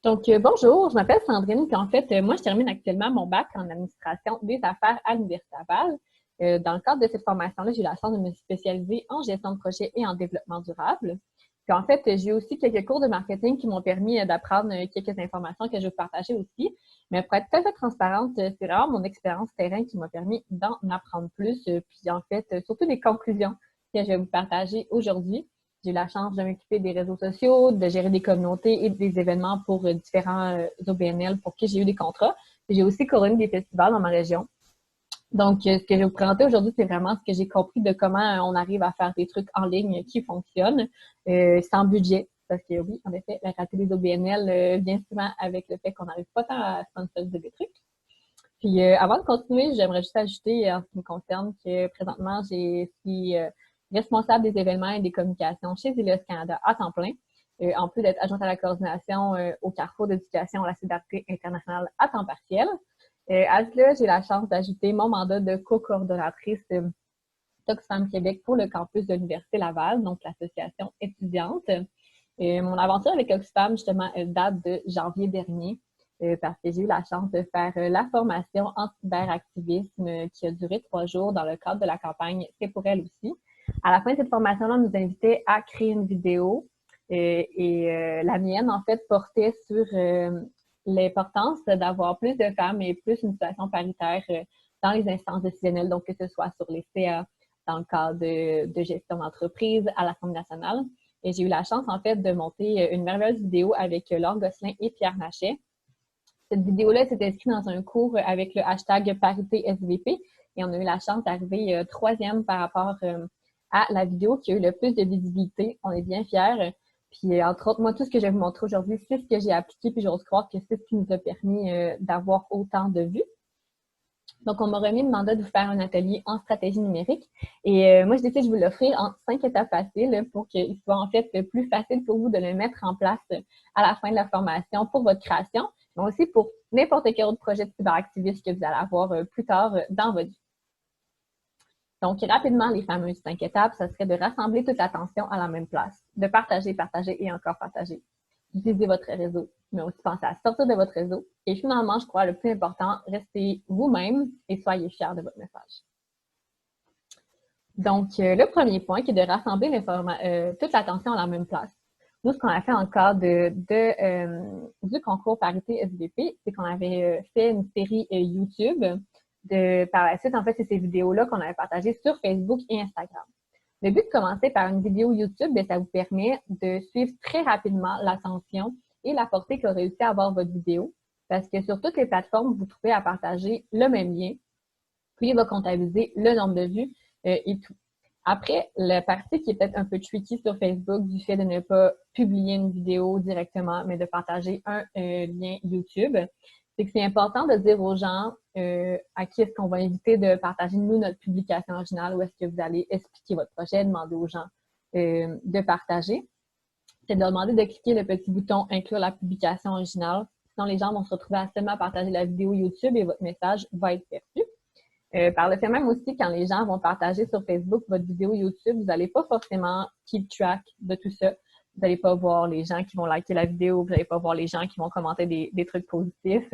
Bonjour, je m'appelle Sandrine, puis en fait, moi, je termine actuellement mon bac en administration des affaires à l'Université Laval. Dans le cadre de cette formation-là, j'ai eu la chance de me spécialiser en gestion de projet et en développement durable. Puis en fait, j'ai eu aussi quelques cours de marketing qui m'ont permis d'apprendre quelques informations que je vais partager aussi. Mais pour être tout à fait transparente, c'est vraiment mon expérience terrain qui m'a permis d'en apprendre plus. Puis en fait, surtout les conclusions que je vais vous partager aujourd'hui. J'ai eu la chance de m'occuper des réseaux sociaux, de gérer des communautés et des événements pour différents OBNL pour qui j'ai eu des contrats. J'ai aussi couronné des festivals dans ma région. Ce que je vais vous présenter aujourd'hui, c'est vraiment ce que j'ai compris de comment on arrive à faire des trucs en ligne qui fonctionnent sans budget. Parce que oui, en effet, la réalité des OBNL vient souvent avec le fait qu'on n'arrive pas tant à sponsoriser des trucs. Puis avant de continuer, j'aimerais juste ajouter en ce qui me concerne que présentement, je suis responsable des événements et des communications chez Zelios Canada à temps plein, en plus d'être adjointe à la coordination au Carrefour d'éducation à la solidarité internationale à temps partiel. À cela, j'ai la chance d'ajouter mon mandat de co-coordonnatrice Oxfam Québec pour le campus de l'Université Laval, donc l'association étudiante. Mon aventure avec Oxfam, justement, elle date de janvier dernier parce que j'ai eu la chance de faire la formation en cyberactivisme qui a duré 3 jours dans le cadre de la campagne C'est pour elle aussi. À la fin de cette formation-là, on nous invitait à créer une vidéo la mienne, en fait, portait sur l'importance d'avoir plus de femmes et plus une situation paritaire dans les instances décisionnelles, donc que ce soit sur les CA, dans le cadre de gestion d'entreprise à l'Assemblée nationale. Et j'ai eu la chance, en fait, de monter une merveilleuse vidéo avec Laure Gosselin et Pierre Nachet. Cette vidéo-là s'est inscrite dans un cours avec le hashtag parité SVP et on a eu la chance d'arriver troisième par rapport à la vidéo qui a eu le plus de visibilité. On est bien fiers. Puis, entre autres, moi, tout ce que je vais vous montrer aujourd'hui, c'est ce que j'ai appliqué, puis j'ose croire que c'est ce qui nous a permis d'avoir autant de vues. Donc, on m'a remis le mandat de vous faire un atelier en stratégie numérique. Et moi, je décide de vous l'offrir en 5 étapes faciles pour qu'il soit en fait plus facile pour vous de le mettre en place à la fin de la formation pour votre création, mais aussi pour n'importe quel autre projet de cyberactivisme que vous allez avoir plus tard dans votre vie. Donc, rapidement, les fameuses 5 étapes, ça serait de rassembler toute l'attention à la même place, de partager, partager et encore partager. D'utiliser votre réseau, mais aussi penser à sortir de votre réseau. Et finalement, je crois, le plus important, restez vous-même et soyez fiers de votre message. Donc, le premier point qui est de rassembler toute l'attention à la même place. Nous, ce qu'on a fait en cas du concours parité SVP, c'est qu'on avait fait une série YouTube. Par la suite, en fait, c'est ces vidéos-là qu'on avait partagées sur Facebook et Instagram. Le but de commencer par une vidéo YouTube, ça vous permet de suivre très rapidement l'attention et la portée qu'a réussi à avoir votre vidéo, parce que sur toutes les plateformes, vous trouvez à partager le même lien, puis il va comptabiliser le nombre de vues et tout. Après, la partie qui est peut-être un peu tricky sur Facebook du fait de ne pas publier une vidéo directement, mais de partager un lien YouTube, c'est que c'est important de dire aux gens à qui est-ce qu'on va éviter de partager, nous, notre publication originale, où est-ce que vous allez expliquer votre projet, demander aux gens de partager. C'est de leur demander de cliquer le petit bouton « Inclure la publication originale ». Sinon, les gens vont se retrouver à seulement partager la vidéo YouTube et votre message va être perçu. Par le fait même aussi, quand les gens vont partager sur Facebook votre vidéo YouTube, vous n'allez pas forcément keep track de tout ça. Vous n'allez pas voir les gens qui vont liker la vidéo, vous n'allez pas voir les gens qui vont commenter des trucs positifs.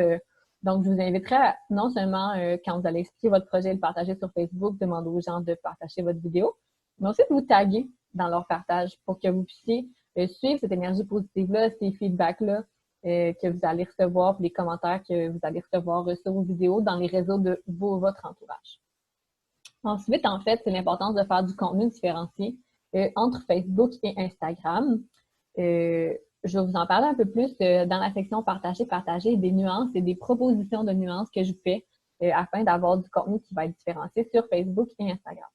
Donc, je vous inviterai à, non seulement quand vous allez expliquer votre projet et le partager sur Facebook, demander aux gens de partager votre vidéo, mais aussi de vous taguer dans leur partage pour que vous puissiez suivre cette énergie positive-là, ces feedbacks-là, que vous allez recevoir, puis les commentaires que vous allez recevoir sur vos vidéos dans les réseaux de votre entourage. Ensuite, en fait, c'est l'importance de faire du contenu différencié entre Facebook et Instagram. Je vais vous en parler un peu plus dans la section partager des nuances et des propositions de nuances que je fais afin d'avoir du contenu qui va être différencié sur Facebook et Instagram.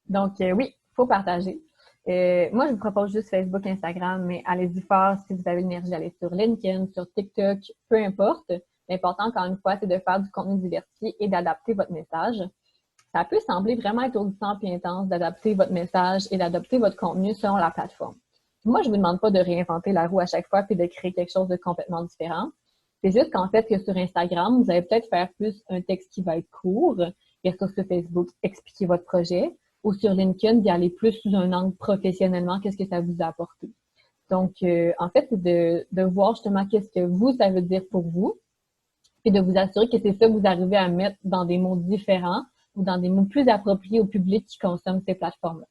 Donc, oui, il faut partager. Moi, je vous propose juste Facebook, Instagram, mais allez-y fort si vous avez l'énergie d'aller sur LinkedIn, sur TikTok, peu importe. L'important, encore une fois, c'est de faire du contenu diversifié et d'adapter votre message. Ça peut sembler vraiment étourdissant et intense d'adapter votre message et d'adapter votre contenu selon la plateforme. Moi, je ne vous demande pas de réinventer la roue à chaque fois puis de créer quelque chose de complètement différent. C'est juste qu'en fait, que sur Instagram, vous allez peut-être faire plus un texte qui va être court, et sur Facebook, expliquer votre projet, ou sur LinkedIn, d'y aller plus sous un angle professionnellement, qu'est-ce que ça vous a apporté. Donc, en fait, c'est de voir justement qu'est-ce que vous, ça veut dire pour vous, et de vous assurer que c'est ça que vous arrivez à mettre dans des mots différents ou dans des mots plus appropriés au public qui consomme ces plateformes-là.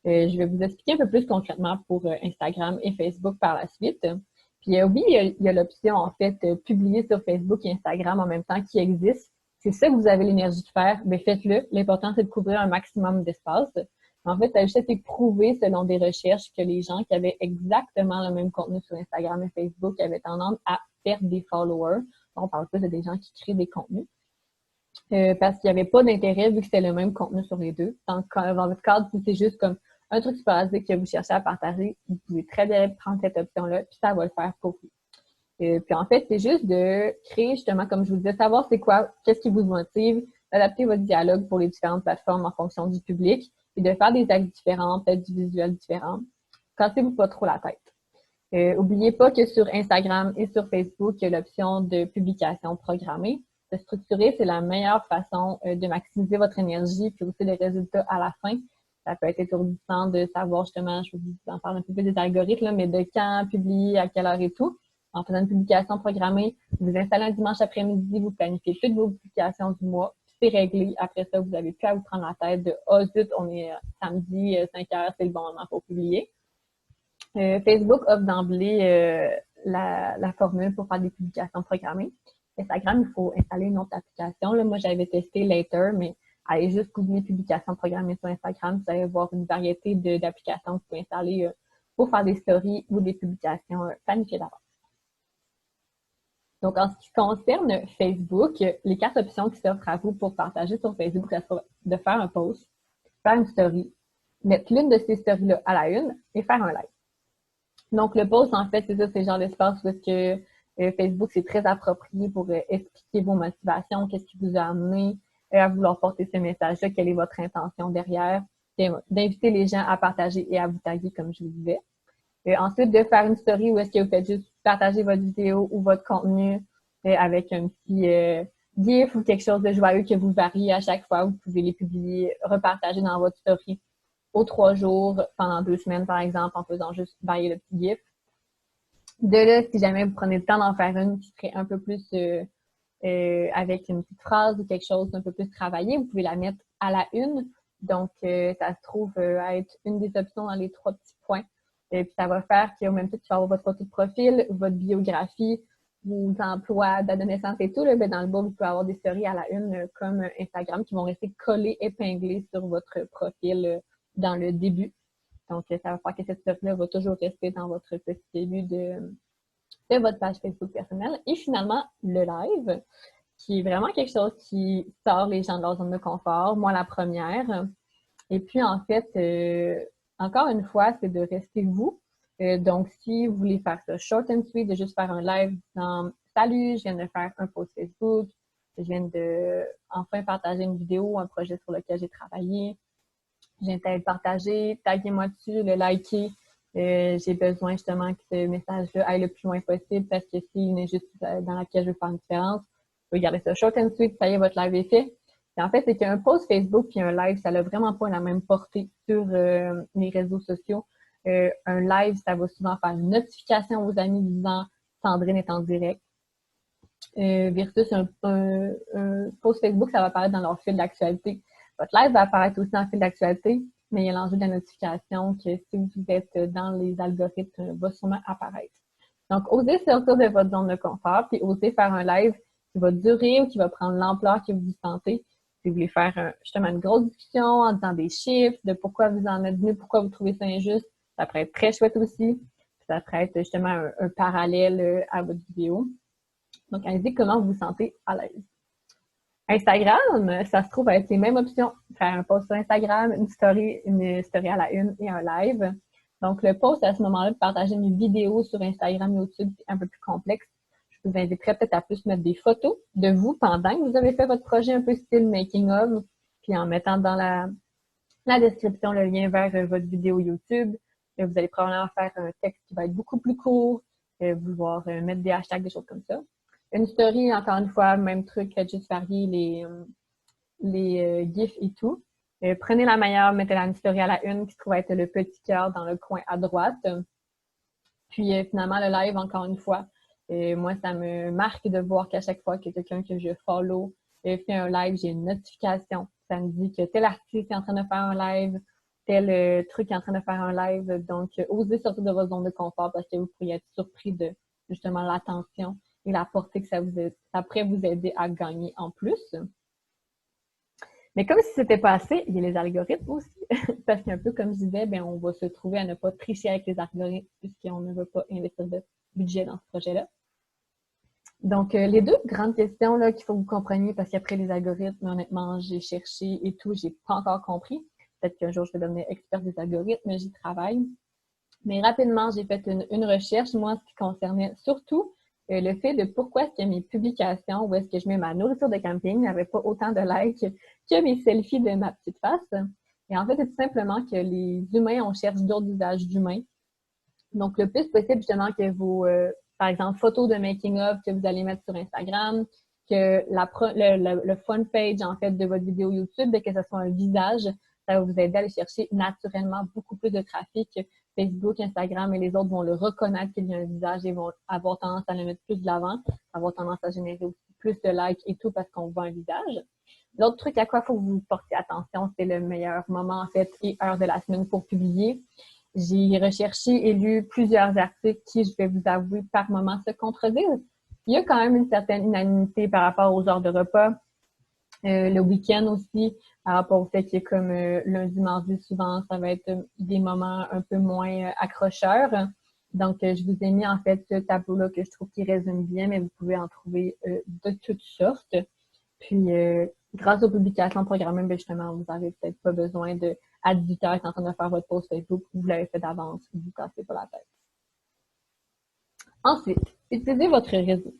Je vais vous expliquer un peu plus concrètement pour Instagram et Facebook par la suite. Puis oui, il y a l'option, en fait, publier sur Facebook et Instagram en même temps qui existe. C'est ça que vous avez l'énergie de faire, bien faites-le. L'important, c'est de couvrir un maximum d'espace. En fait, ça a juste été prouvé selon des recherches que les gens qui avaient exactement le même contenu sur Instagram et Facebook avaient tendance à perdre des followers. On parle plus de des gens qui créent des contenus. Parce qu'il n'y avait pas d'intérêt vu que c'était le même contenu sur les deux. Donc, dans votre cadre, si c'est juste comme un truc sporadique que vous cherchez à partager, vous pouvez très bien prendre cette option-là, puis ça va le faire pour vous. Puis en fait, c'est juste de créer justement, comme je vous disais, savoir c'est quoi, qu'est-ce qui vous motive, adapter votre dialogue pour les différentes plateformes en fonction du public, et de faire des actes différents, peut-être du visuel différent. Cassez-vous pas trop la tête. N'oubliez pas que sur Instagram et sur Facebook, il y a l'option de publication programmée. De structurer, c'est la meilleure façon de maximiser votre énergie puis aussi les résultats à la fin. Ça peut être étourdissant de savoir justement, je vous en parle un peu plus des algorithmes, là, mais de quand publier, à quelle heure et tout. En faisant une publication programmée, vous installez un dimanche après-midi, vous planifiez toutes vos publications du mois, puis c'est réglé. Après ça, vous n'avez plus à vous prendre la tête de « Ah, zut, on est samedi, 5 heures, c'est le bon moment pour publier ». Facebook offre d'emblée la formule pour faire des publications programmées. Instagram, il faut installer une autre application. Là, moi, j'avais testé Later, mais allez juste googler publications programmées sur Instagram, vous allez voir une variété d'applications que vous pouvez installer pour faire des stories ou des publications planifiées d'avance. Donc, en ce qui concerne Facebook, les 4 options qui s'offrent à vous pour partager sur Facebook, c'est de faire un post, faire une story, mettre l'une de ces stories-là à la une et faire un live. Donc, le post, en fait, c'est ça, c'est le genre d'espace où est-ce que Facebook, c'est très approprié pour expliquer vos motivations, qu'est-ce qui vous a amené à vouloir porter ce message-là, quelle est votre intention derrière, d'inviter les gens à partager et à vous taguer, comme je vous disais. Ensuite, de faire une story où est-ce que vous faites juste partager votre vidéo ou votre contenu avec un petit gif ou quelque chose de joyeux que vous variez à chaque fois. Vous pouvez les publier, repartager dans votre story aux 3 jours, pendant 2 semaines, par exemple, en faisant juste varier le petit gif. De là, si jamais vous prenez le temps d'en faire une qui serait un peu plus avec une petite phrase ou quelque chose d'un peu plus travaillé, vous pouvez la mettre à la une. Donc, ça se trouve à être une des options dans les 3 petits points. Et puis, ça va faire qu'au même titre, tu vas avoir votre photo de profil, votre biographie, vos emplois, date de naissance et tout. Là, ben, dans le bas, vous pouvez avoir des stories à la une comme Instagram qui vont rester collées, épinglées sur votre profil dans le début. Donc, ça va faire que cette story-là va toujours rester dans votre petit début de votre page Facebook personnelle. Et finalement, le live, qui est vraiment quelque chose qui sort les gens de leur zone de confort. Moi, la première. Et puis, en fait, encore une fois, c'est de rester vous. Donc, si vous voulez faire ça short and sweet, de juste faire un live disant « Salut, je viens de faire un post Facebook. Je viens de enfin partager une vidéo, un projet sur lequel j'ai travaillé. Je viens de le partager, taguez-moi dessus, le liker. J'ai besoin justement que ce message-là aille le plus loin possible parce que c'est une injustice dans laquelle je veux faire une différence. Vous pouvez garder ça short and sweet, ça y est, votre live est fait. Et en fait, c'est qu'un post Facebook puis un live, ça n'a vraiment pas la même portée sur les réseaux sociaux. Un live, ça va souvent faire une notification à vos amis disant Sandrine est en direct. Versus un post Facebook, ça va apparaître dans leur fil d'actualité. Votre live va apparaître aussi dans le fil d'actualité, mais il y a l'enjeu de la notification que si vous êtes dans les algorithmes, va sûrement apparaître. Donc, osez sortir de votre zone de confort, puis osez faire un live qui va durer ou qui va prendre l'ampleur que vous sentez. Si vous voulez faire justement une grosse discussion en disant des chiffres, de pourquoi vous en êtes venu, pourquoi vous trouvez ça injuste, ça pourrait être très chouette aussi. Ça pourrait être justement un parallèle à votre vidéo. Donc, allez-y comment vous vous sentez à l'aise. Instagram, ça se trouve être les mêmes options. Faire un post sur Instagram, une story à la une et un live. Donc, le post, à ce moment-là, de partager mes vidéos sur Instagram, YouTube, c'est un peu plus complexe. Je vous inviterais peut-être à plus mettre des photos de vous pendant que vous avez fait votre projet un peu style making of, puis en mettant dans la description le lien vers votre vidéo YouTube. Vous allez probablement faire un texte qui va être beaucoup plus court, vouloir mettre des hashtags, des choses comme ça. Une story, encore une fois, même truc, juste varier les gifs et tout. Prenez la meilleure, mettez-la une story à la une qui se trouve être le petit cœur dans le coin à droite. Puis finalement, le live, encore une fois, moi, ça me marque de voir qu'à chaque fois que quelqu'un que je follow fait un live, j'ai une notification. Ça me dit que tel artiste est en train de faire un live, tel truc est en train de faire un live. Donc, osez sortir de votre zone de confort parce que vous pourriez être surpris de justement l'attention et la portée que ça pourrait vous aider à gagner en plus. Mais comme si c'était pas assez, il y a les algorithmes aussi. Parce qu'un peu comme je disais, ben, on va se trouver à ne pas tricher avec les algorithmes puisqu'on ne veut pas investir de budget dans ce projet-là. Donc, les deux grandes questions là qu'il faut que vous compreniez, parce qu'après les algorithmes, honnêtement, j'ai cherché et tout, j'ai pas encore compris. Peut-être qu'un jour, je vais devenir experte des algorithmes, j'y travaille. Mais rapidement, j'ai fait une recherche, moi, ce qui concernait surtout le fait de pourquoi est-ce que mes publications, où est-ce que je mets ma nourriture de camping, n'avaient pas autant de likes que mes selfies de ma petite face. Et en fait, c'est tout simplement que les humains, on cherche d'autres visages d'humains. Donc, le plus possible, justement, que vos, par exemple, photos de making-of que vous allez mettre sur Instagram, que le front page, en fait, de votre vidéo YouTube, que ce soit un visage, ça va vous aider à aller chercher naturellement beaucoup plus de trafic. Facebook, Instagram et les autres vont le reconnaître qu'il y a un visage et vont avoir tendance à le mettre plus de l'avant, avoir tendance à générer aussi plus de likes et tout parce qu'on voit un visage. L'autre truc à quoi il faut que vous portiez attention, c'est le meilleur moment, en fait, et heure de la semaine pour publier. J'ai recherché et lu plusieurs articles qui, je vais vous avouer, par moment se contredisent. Il y a quand même une certaine unanimité par rapport aux heures de repas. Le week-end aussi, par rapport au fait qu'il y a comme lundi, mardi, souvent, ça va être des moments un peu moins accrocheurs. Donc, je vous ai mis en fait ce tableau-là que je trouve qui résume bien, mais vous pouvez en trouver de toutes sortes. Puis, grâce aux publications programmées, ben justement, vous n'avez peut-être pas besoin de, à 18 heures, être en train de faire votre post Facebook, vous l'avez fait d'avance, vous ne vous cassez pas la tête. Ensuite, utilisez votre réseau.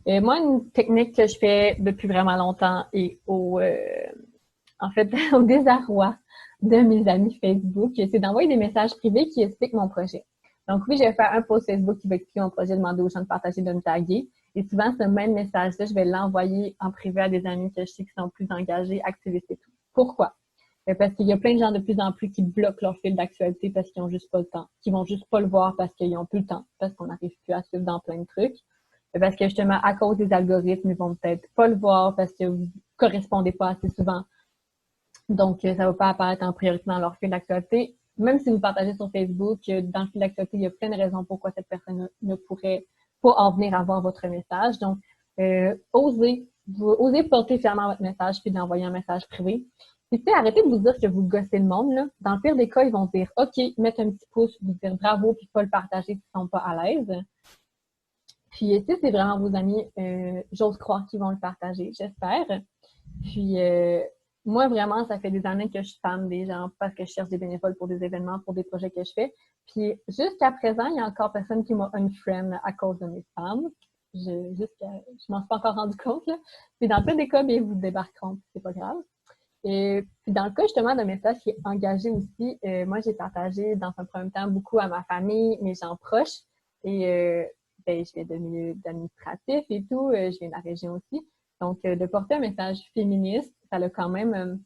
Moi, une technique que je fais depuis vraiment longtemps et en fait, au désarroi de mes amis Facebook, c'est d'envoyer des messages privés qui expliquent mon projet. Donc oui, je vais faire un post Facebook qui va expliquer mon projet, demander aux gens de partager, de me taguer. Et souvent, ce même message-là, je vais l'envoyer en privé à des amis que je sais qui sont plus engagés, activistes et tout. Pourquoi? Parce qu'il y a plein de gens de plus en plus qui bloquent leur fil d'actualité parce qu'ils n'ont juste pas le temps, qui vont juste pas le voir parce qu'ils n'ont plus le temps, parce qu'on n'arrive plus à suivre dans plein de trucs. Parce que justement, à cause des algorithmes, ils vont peut-être pas le voir parce que vous correspondez pas assez souvent. Donc, ça va pas apparaître en priorité dans leur fil d'actualité. Même si vous partagez sur Facebook, dans le fil d'actualité, il y a plein de raisons pourquoi cette personne ne pourrait pas en venir à voir votre message. Donc, osez porter fièrement votre message puis d'envoyer un message privé. Puis, arrêtez de vous dire que vous gossez le monde, là. Dans le pire des cas, ils vont dire OK, mettre un petit pouce, vous dire bravo, puis pas le partager s'ils sont pas à l'aise. Puis, si c'est vraiment vos amis, j'ose croire qu'ils vont le partager, j'espère. Puis, moi, vraiment, ça fait des années que je spam des gens parce que je cherche des bénévoles pour des événements, pour des projets que je fais. Puis, jusqu'à présent, il y a encore personne qui m'a unfriend à cause de mes spams. Je m'en suis pas encore rendu compte, là. Puis, dans plein des cas, bien, vous débarqueront, c'est pas grave. Et puis, dans le cas, justement, d'un message qui est engagé aussi, moi, j'ai partagé dans un premier temps beaucoup à ma famille, mes gens proches. Et, ben, je viens de milieu administratif et tout, je viens de la région aussi. Donc, de porter un message féministe, ça a quand même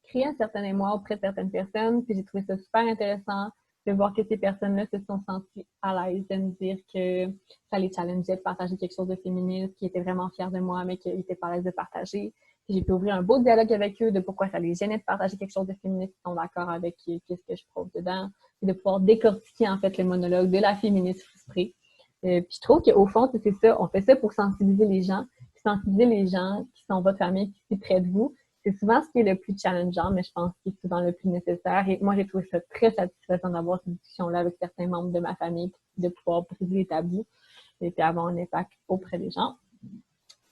créé un certain émoi auprès de certaines personnes. Puis j'ai trouvé ça super intéressant de voir que ces personnes-là se sont senties à l'aise de me dire que ça les challengeait de partager quelque chose de féministe, qu'ils étaient vraiment fiers de moi, mais qu'ils étaient pas à l'aise de partager. Puis j'ai pu ouvrir un beau dialogue avec eux de pourquoi ça les gênait de partager quelque chose de féministe, ils sont d'accord avec qu'est-ce que je prouve dedans, et de pouvoir décortiquer en fait le monologue de la féministe frustrée. Puis je trouve qu'au fond, c'est ça, on fait ça pour sensibiliser les gens qui sont votre famille, qui sont près de vous. C'est souvent ce qui est le plus challengeant, mais je pense que c'est souvent le plus nécessaire. Et moi, j'ai trouvé ça très satisfaisant d'avoir cette discussion-là avec certains membres de ma famille, de pouvoir briser les tabous et puis avoir un impact auprès des gens.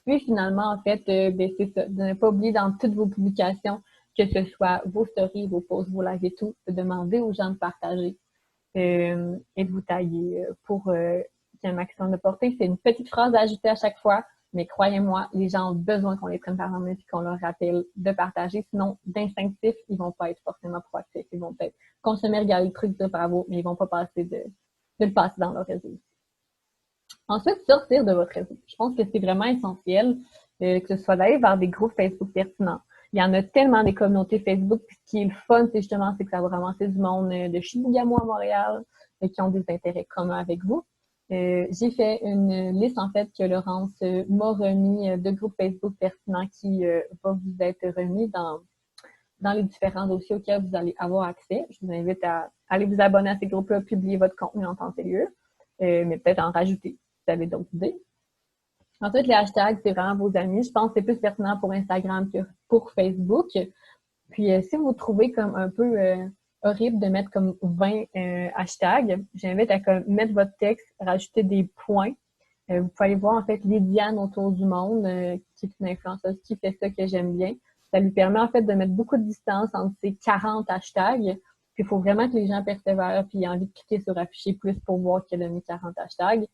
Puis finalement, en fait, ben, c'est ça, de ne pas oublier dans toutes vos publications, que ce soit vos stories, vos posts, vos lives et tout, de demander aux gens de partager et de vous taguer pour qu'il y ait un maximum de portée. C'est une petite phrase à ajouter à chaque fois. Mais croyez-moi, les gens ont besoin qu'on les prenne par la main et qu'on leur rappelle de partager. Sinon, d'instinctif, ils vont pas être forcément proactifs. Ils vont peut-être consommer, regarder le truc, dire bravo, mais ils vont pas passer de le passer dans leur réseau. Ensuite, sortir de votre réseau. Je pense que c'est vraiment essentiel que ce soit d'aller vers des groupes Facebook pertinents. Il y en a tellement des communautés Facebook. Puis ce qui est le fun, c'est justement que ça va ramasser du monde de Chibougamau à Montréal, qui ont des intérêts communs avec vous. J'ai fait une liste, en fait, que Laurence m'a remis de groupes Facebook pertinents qui va vous être remis dans les différents dossiers auxquels vous allez avoir accès. Je vous invite à aller vous abonner à ces groupes-là, publier votre contenu en temps et lieu, mais peut-être en rajouter si vous avez d'autres idées. Ensuite, les hashtags, c'est vraiment vos amis. Je pense que c'est plus pertinent pour Instagram que pour Facebook. Puis, si vous trouvez comme un peu horrible de mettre comme 20 hashtags, j'invite à mettre votre texte, rajouter des points. Vous pouvez aller voir en fait Lydiane autour du monde, qui est une influenceuse qui fait ça que j'aime bien. Ça lui permet en fait de mettre beaucoup de distance entre ces 40 hashtags. Puis, il faut vraiment que les gens persévèrent puis aient envie de cliquer sur afficher plus pour voir qu'elle a mis 40 hashtags.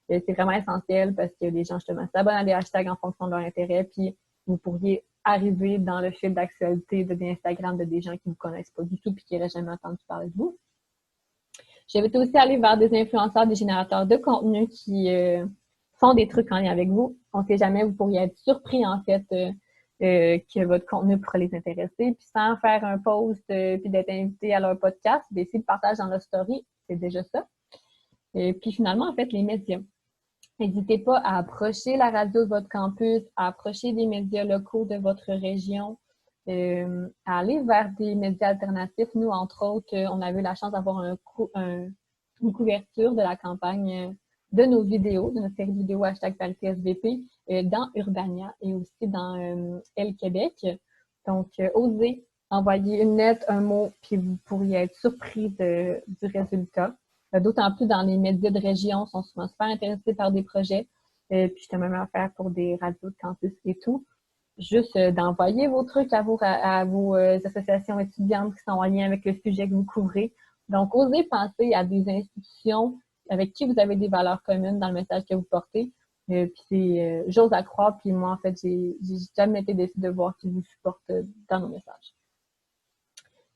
C'est vraiment essentiel parce que les gens, justement, s'abonnent à des hashtags en fonction de leur intérêt. Puis, vous pourriez arriver dans le fil d'actualité d'Instagram de des gens qui ne vous connaissent pas du tout puis qui n'auraient jamais entendu parler de vous. J'invite aussi à aller vers des influenceurs, des générateurs de contenu qui font des trucs en lien avec vous. On ne sait jamais, vous pourriez être surpris, en fait, que votre contenu pourrait les intéresser. Puis sans faire un post puis d'être invité à leur podcast, s'ils le partagent dans leur story, c'est déjà ça. Et puis finalement, en fait, les médias. N'hésitez pas à approcher la radio de votre campus, à approcher des médias locaux de votre région, à aller vers des médias alternatifs. Nous, entre autres, on a eu la chance d'avoir une couverture de la campagne de nos vidéos, de notre série de vidéos #ParitySVP dans Urbania et aussi dans Elle Québec. Donc, osez envoyer une lettre, un mot, puis vous pourriez être surpris du résultat. D'autant plus dans les médias de région, sont souvent super intéressés par des projets. Puis je t'ai même à faire pour des radios de campus et tout. Juste d'envoyer vos trucs à vos associations étudiantes qui sont en lien avec le sujet que vous couvrez. Donc, osez penser à des institutions avec qui vous avez des valeurs communes dans le message que vous portez. Puis c'est j'ose à croire. Puis moi, en fait, j'ai jamais été déçue de voir qui vous supportent dans nos messages.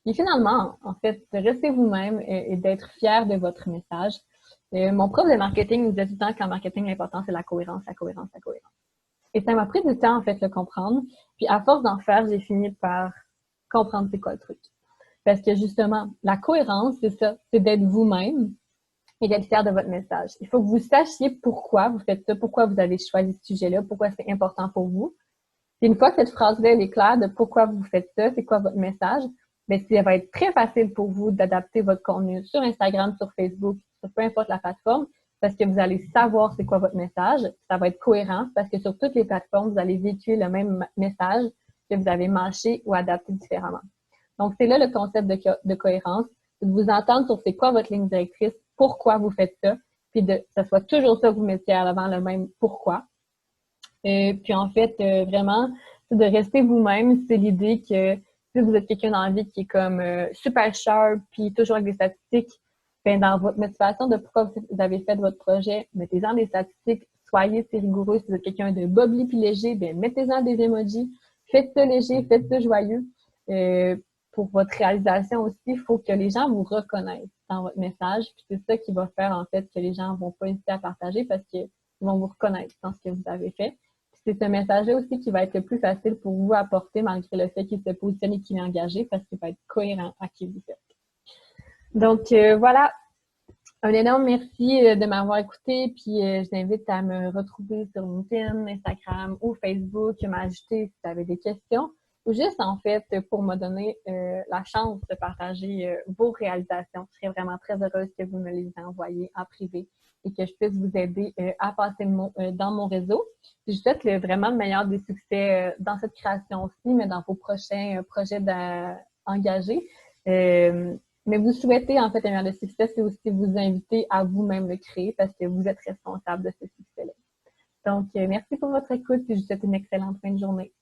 Et finalement, en fait, de rester vous-même et d'être fier de votre message. Mon prof de marketing nous disait tout le temps qu'en marketing, l'important, c'est la cohérence, la cohérence, la cohérence. Et ça m'a pris du temps, en fait, de le comprendre. Puis à force d'en faire, j'ai fini par comprendre c'est quoi le truc. Parce que justement, la cohérence, c'est ça, c'est d'être vous-même et d'être fier de votre message. Il faut que vous sachiez pourquoi vous faites ça, pourquoi vous avez choisi ce sujet-là, pourquoi c'est important pour vous. Puis une fois que cette phrase-là, elle est claire de pourquoi vous faites ça, c'est quoi votre message, bien, ça va être très facile pour vous d'adapter votre contenu sur Instagram, sur Facebook, sur peu importe la plateforme, parce que vous allez savoir c'est quoi votre message. Ça va être cohérent parce que sur toutes les plateformes, vous allez véhiculer le même message que vous avez mâché ou adapté différemment. Donc, c'est là le concept de cohérence, c'est de vous entendre sur c'est quoi votre ligne directrice, pourquoi vous faites ça, puis que ce soit toujours ça que vous mettiez à l'avant, le même pourquoi. Puis en fait, vraiment, c'est de rester vous-même. C'est l'idée que si vous êtes quelqu'un dans la vie qui est comme super sharp, puis toujours avec des statistiques, ben dans votre motivation de pourquoi vous avez fait votre projet, mettez-en des statistiques, soyez rigoureux. Si vous êtes quelqu'un de bubbly puis léger, ben mettez-en des emojis, faites ça léger, faites ça joyeux. Pour votre réalisation aussi, il faut que les gens vous reconnaissent dans votre message. Puis c'est ça qui va faire en fait que les gens vont pas hésiter à partager parce qu'ils vont vous reconnaître dans ce que vous avez fait. C'est ce message-là aussi qui va être le plus facile pour vous apporter malgré le fait qu'il se positionne et qu'il est engagé parce qu'il va être cohérent à qui vous êtes. Donc, voilà. Un énorme merci de m'avoir écouté. Puis, je t'invite à me retrouver sur LinkedIn, Instagram ou Facebook, m'ajouter si tu avais des questions ou juste, en fait, pour me donner la chance de partager vos réalisations. Je serais vraiment très heureuse que vous me les envoyiez en privé et que je puisse vous aider à passer le mot dans mon réseau. Puis je souhaite vraiment le meilleur des succès dans cette création aussi, mais dans vos prochains projets engagés. Mais vous souhaitez en fait un meilleur de succès, c'est aussi vous inviter à vous-même le créer parce que vous êtes responsable de ce succès-là. Donc, merci pour votre écoute et je vous souhaite une excellente fin de journée.